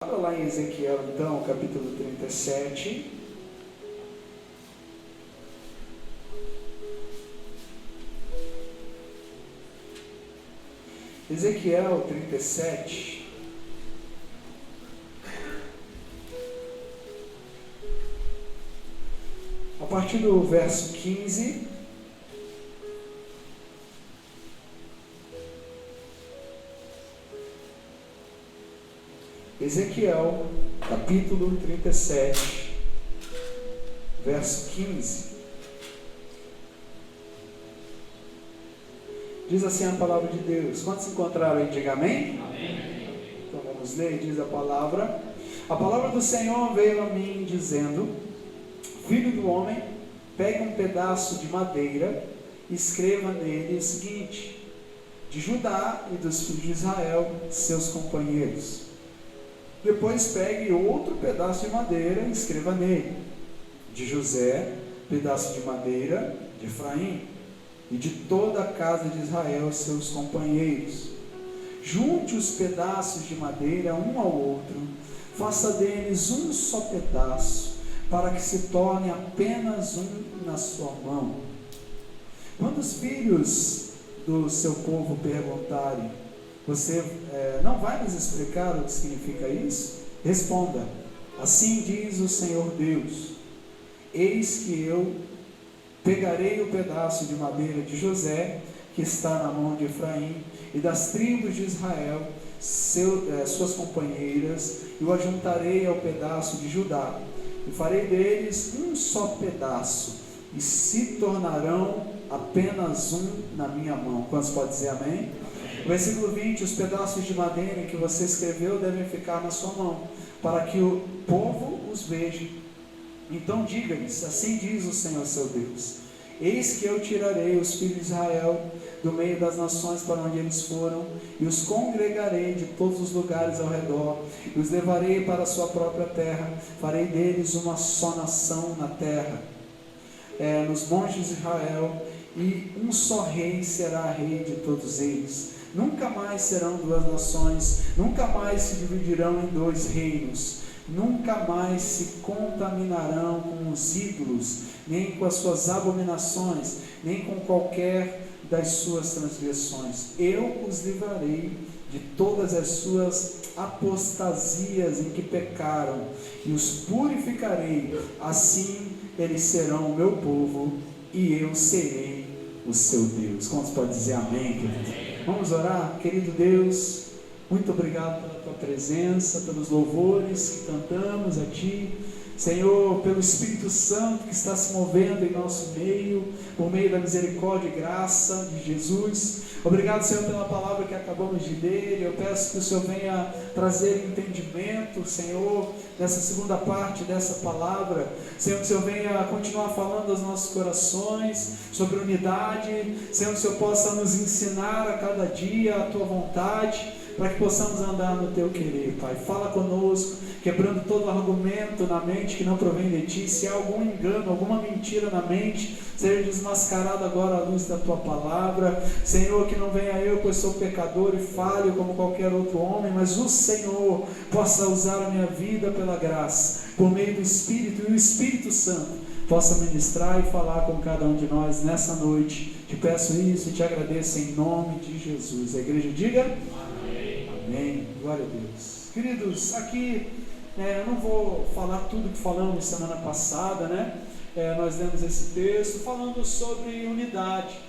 Abra lá em Ezequiel, então, capítulo 37. Ezequiel 37. A partir do verso 15. Ezequiel, capítulo 37, verso 15. Diz assim a palavra de Deus. Quantos se encontraram aí? Diga amém. Amém. Então vamos ler, diz a palavra. A palavra do Senhor veio a mim dizendo: Filho do homem, pegue um pedaço de madeira e escreva nele o seguinte: de Judá e dos filhos de Israel, seus companheiros. Depois pegue outro pedaço de madeira e escreva nele: de José, pedaço de madeira, de Efraim, e de toda a casa de Israel, seus companheiros. Junte os pedaços de madeira um ao outro, faça deles um só pedaço, para que se torne apenas um na sua mão. Quando os filhos do seu povo perguntarem: você não vai nos explicar o que significa isso? Responda: assim diz o Senhor Deus: eis que eu pegarei o pedaço de madeira de José, que está na mão de Efraim, e das tribos de Israel, suas companheiras, e o ajuntarei ao pedaço de Judá, e farei deles um só pedaço, e se tornarão apenas um na minha mão. Quantos podem dizer amém? Versículo 20: os pedaços de madeira que você escreveu devem ficar na sua mão, para que o povo os veja. Então diga-lhes: assim diz o Senhor seu Deus: eis que eu tirarei os filhos de Israel do meio das nações para onde eles foram, e os congregarei de todos os lugares ao redor, e os levarei para a sua própria terra. Farei deles uma só nação na terra, nos montes de Israel, e um só rei será rei de todos eles. Nunca mais serão duas nações, nunca mais se dividirão em dois reinos, nunca mais se contaminarão com os ídolos, nem com as suas abominações, nem com qualquer das suas transgressões. Eu os livrarei de todas as suas apostasias em que pecaram, e os purificarei. Assim eles serão o meu povo, e eu serei o seu Deus. Quantos podem dizer amém, querido? Vamos orar. Querido Deus, muito obrigado pela tua presença, pelos louvores que cantamos a ti, Senhor, pelo Espírito Santo que está se movendo em nosso meio, por meio da misericórdia e graça de Jesus. Obrigado, Senhor, pela palavra que acabamos de ler. Eu peço que o Senhor venha trazer entendimento, Senhor, nessa segunda parte dessa palavra. Senhor, que o Senhor venha continuar falando aos nossos corações sobre unidade. Senhor, que o Senhor possa nos ensinar a cada dia a tua vontade, para que possamos andar no teu querer, Pai. Fala conosco, quebrando todo argumento na mente que não provém de ti. Se há algum engano, alguma mentira na mente, seja desmascarado agora à luz da tua palavra. Senhor, que não venha eu, pois sou pecador e falho como qualquer outro homem, mas o Senhor possa usar a minha vida pela graça, por meio do Espírito, e o Espírito Santo possa ministrar e falar com cada um de nós nessa noite. Te peço isso e te agradeço em nome de Jesus. A igreja diga amém. Amém. Glória a Deus. Queridos, aqui eu não vou falar tudo que falamos semana passada, né? Nós lemos esse texto falando sobre unidade.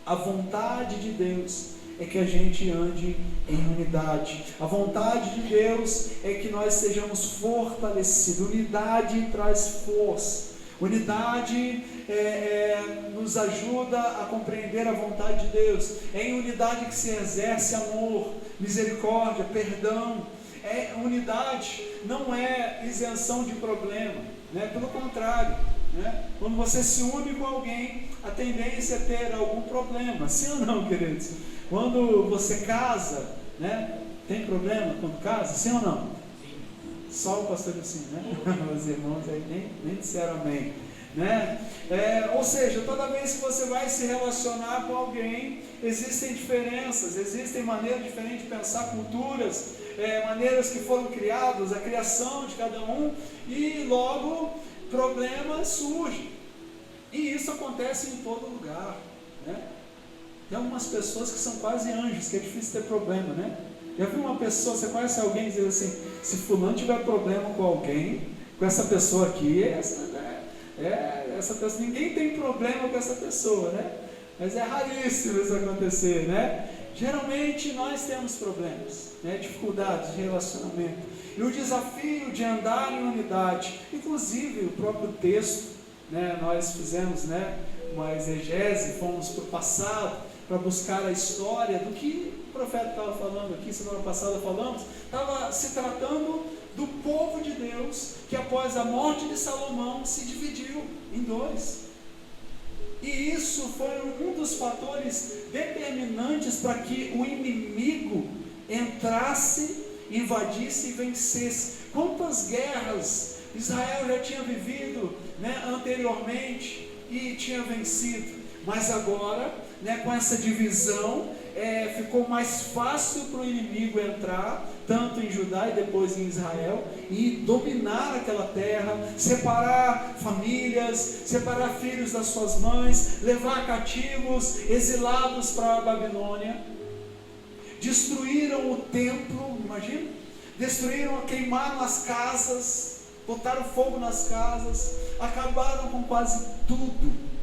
A vontade de Deus é que a gente ande em unidade. A vontade de Deus é que nós sejamos fortalecidos. Unidade traz força. Unidade nos ajuda a compreender a vontade de Deus. É em unidade que se exerce amor, misericórdia, perdão. Unidade não é isenção de problema, né? Pelo contrário, né? Quando você se une com alguém, a tendência é ter algum problema. Sim ou não, queridos? Quando você casa, né? Tem problema quando casa? Sim ou não? Sim. Só o pastor assim, né? Os irmãos aí nem disseram amém. né? Ou seja, toda vez que você vai se relacionar com alguém, existem diferenças, existem maneiras diferentes de pensar, culturas, maneiras que foram criadas, a criação de cada um, e logo problemas surgem. E isso acontece em todo lugar, né? Tem algumas pessoas que são quase anjos, que é difícil ter problema, né? Já viu uma pessoa, você conhece alguém e diz assim, se fulano tiver problema com alguém, com essa pessoa aqui, essa pessoa, ninguém tem problema com essa pessoa, né? Mas é raríssimo isso acontecer, né? Geralmente nós temos problemas, né? Dificuldades de relacionamento. E o desafio de andar em unidade, inclusive o próprio texto, né? Nós fizemos, né, uma exegese, fomos para o passado, para buscar a história do que o profeta estava falando aqui, semana passada falamos, estava se tratando do povo de Deus, que após a morte de Salomão se dividiu em dois. E isso foi um dos fatores determinantes para que o inimigo entrasse, invadisse e vencesse. Quantas guerras Israel já tinha vivido, né, anteriormente e tinha vencido, mas agora, né, com essa divisão, ficou mais fácil para o inimigo entrar, tanto em Judá e depois em Israel, e dominar aquela terra, separar famílias, separar filhos das suas mães, levar cativos, exilados para a Babilônia. Destruíram o templo, imagina, queimaram as casas, botaram fogo nas casas, acabaram com quase tudo.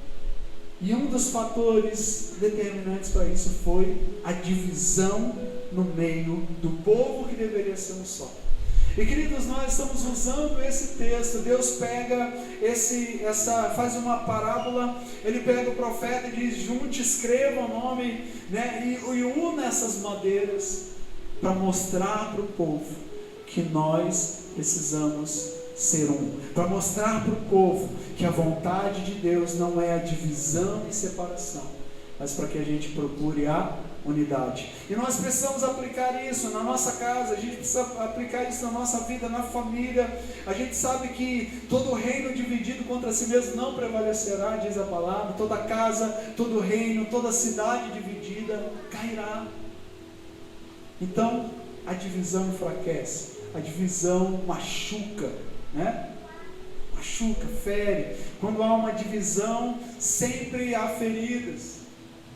E um dos fatores determinantes para isso foi a divisão no meio do povo que deveria ser um só. E queridos, nós estamos usando esse texto. Deus pega faz uma parábola, ele pega o profeta e diz, junte, escreva o nome, né, e una essas madeiras para mostrar para o povo que nós precisamos ser um, para mostrar para o povo que a vontade de Deus não é a divisão e separação, mas para que a gente procure a unidade. E nós precisamos aplicar isso na nossa casa, a gente precisa aplicar isso na nossa vida, na família. A gente sabe que todo reino dividido contra si mesmo não prevalecerá, diz a palavra. Toda casa, todo reino, toda cidade dividida cairá. Então a divisão enfraquece, a divisão machuca, né? Machuca, fere. Quando há uma divisão, sempre há feridas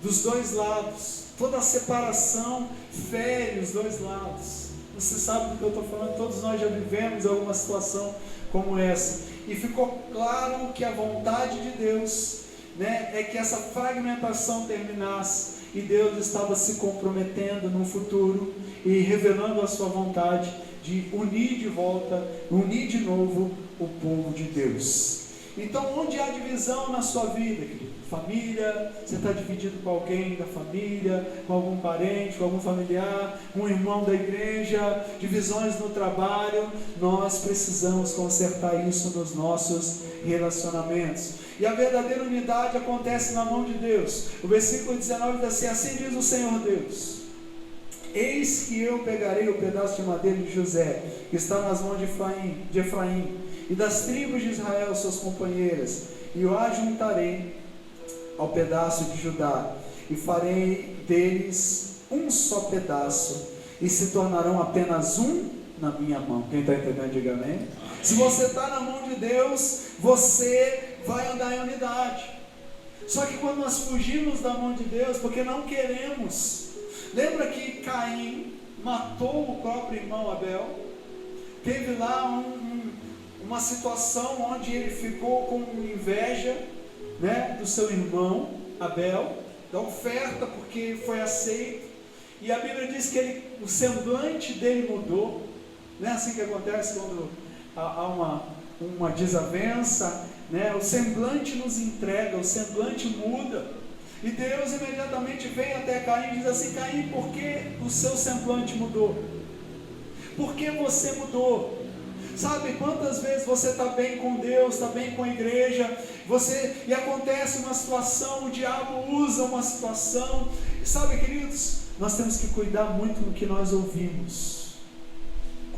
dos dois lados. Toda a separação fere os dois lados. Você sabe do que eu estou falando, todos nós já vivemos alguma situação como essa. E ficou claro que a vontade de Deus, né, é que essa fragmentação terminasse. E Deus estava se comprometendo no futuro e revelando a sua vontade de unir de volta, unir de novo o povo de Deus. Então, onde há divisão na sua vida, querido? Família, você está dividido com alguém da família, com algum parente, com algum familiar, com um irmão da igreja, divisões no trabalho, nós precisamos consertar isso nos nossos relacionamentos. E a verdadeira unidade acontece na mão de Deus. O versículo 19 diz assim: assim diz o Senhor Deus: eis que eu pegarei o pedaço de madeira de José, que está nas mãos de Efraim, e das tribos de Israel, suas companheiras, e o ajuntarei ao pedaço de Judá, e farei deles um só pedaço, e se tornarão apenas um na minha mão. Quem está entendendo, diga amém. Se você está na mão de Deus, você vai andar em unidade. Só que quando nós fugimos da mão de Deus, porque não queremos, lembra que Caim matou o próprio irmão Abel? Teve lá uma situação onde ele ficou com inveja, né, do seu irmão Abel, da oferta, porque foi aceito. E a Bíblia diz que o semblante dele mudou. Não é assim que acontece quando há uma desavença, né? O semblante nos entrega, o semblante muda. E Deus imediatamente vem até Caim e diz assim: Caim, por que o seu semblante mudou? Por que você mudou? Sabe quantas vezes você está bem com Deus, está bem com a igreja, e acontece uma situação, o diabo usa uma situação. Sabe, queridos, nós temos que cuidar muito do que nós ouvimos.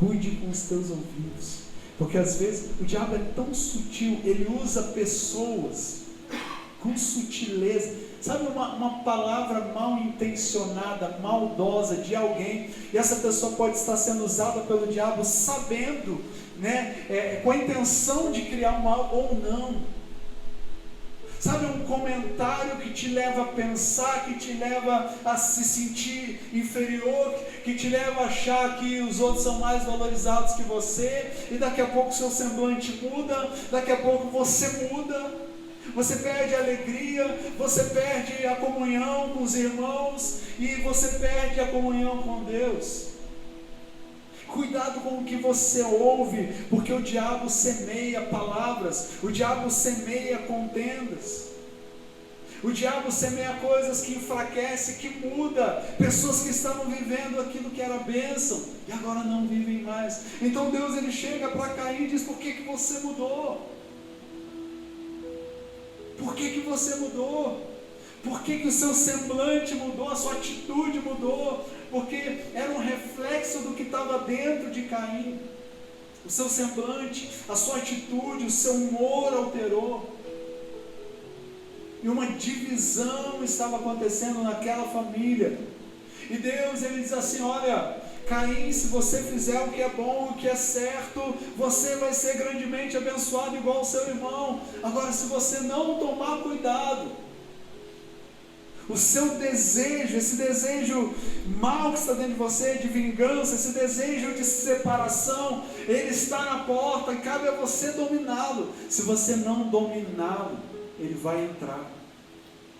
Cuide com os teus ouvidos. Porque às vezes o diabo é tão sutil, ele usa pessoas com sutileza. Sabe, uma palavra mal intencionada, maldosa de alguém, e essa pessoa pode estar sendo usada pelo diabo sabendo, né, com a intenção de criar um mal ou não. Sabe, um comentário que te leva a pensar, que te leva a se sentir inferior, que te leva a achar que os outros são mais valorizados que você, e daqui a pouco seu semblante muda, daqui a pouco você muda, você perde a alegria, você perde a comunhão com os irmãos, e você perde a comunhão com Deus. Cuidado com o que você ouve, porque o diabo semeia palavras, o diabo semeia contendas, o diabo semeia coisas que enfraquecem, que muda, pessoas que estavam vivendo aquilo que era bênção, e agora não vivem mais. Então Deus, ele chega para Caim e diz: por que você mudou? Por que você mudou? Por que o seu semblante mudou, a sua atitude mudou? Porque era um reflexo do que estava dentro de Caim. O seu semblante, a sua atitude, o seu humor alterou. E uma divisão estava acontecendo naquela família. E Deus, ele diz assim: olha, Caim, se você fizer o que é bom, o que é certo, você vai ser grandemente abençoado igual o seu irmão. Agora, se você não tomar cuidado, o seu desejo, esse desejo mal que está dentro de você, de vingança, esse desejo de separação, ele está na porta e cabe a você dominá-lo. Se você não dominá-lo, ele vai entrar.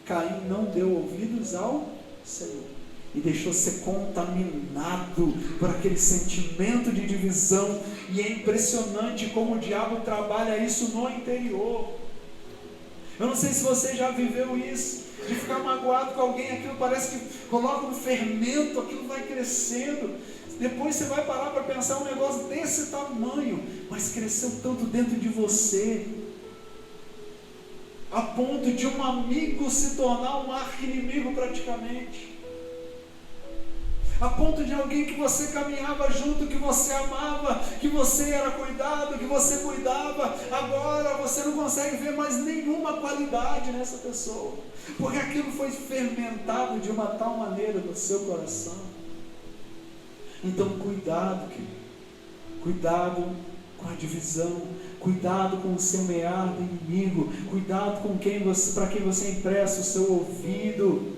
Caim não deu ouvidos ao Senhor e deixou ser contaminado por aquele sentimento de divisão. E é impressionante como o diabo trabalha isso no interior. Eu não sei se você já viveu isso, de ficar magoado com alguém, aquilo parece que coloca um fermento, aquilo vai crescendo. Depois você vai parar para pensar um negócio desse tamanho, mas cresceu tanto dentro de você, a ponto de um amigo se tornar um arqui-inimigo praticamente, a ponto de alguém que você caminhava junto, que você amava, que você era cuidado, que você cuidava, agora você não consegue ver mais nenhuma qualidade nessa pessoa, porque aquilo foi fermentado de uma tal maneira no seu coração. Então cuidado, querido, cuidado com a divisão, cuidado com o semear do inimigo, cuidado com para quem você empresta o seu ouvido.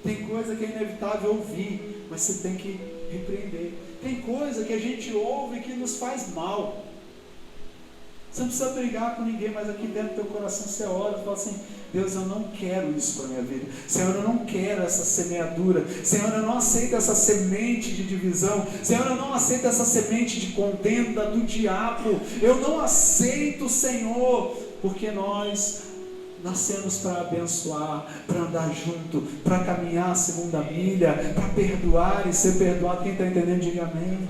Tem coisa que é inevitável ouvir, mas você tem que repreender. Tem coisa que a gente ouve que nos faz mal. Você não precisa brigar com ninguém, mas aqui dentro do teu coração você olha e fala assim: Deus, eu não quero isso para a minha vida. Senhor, eu não quero essa semeadura. Senhor, eu não aceito essa semente de divisão. Senhor, eu não aceito essa semente de contenda do diabo. Eu não aceito, Senhor, porque nós nascemos para abençoar, para andar junto, para caminhar a segunda milha, para perdoar e ser perdoado. Quem está entendendo, diga amém.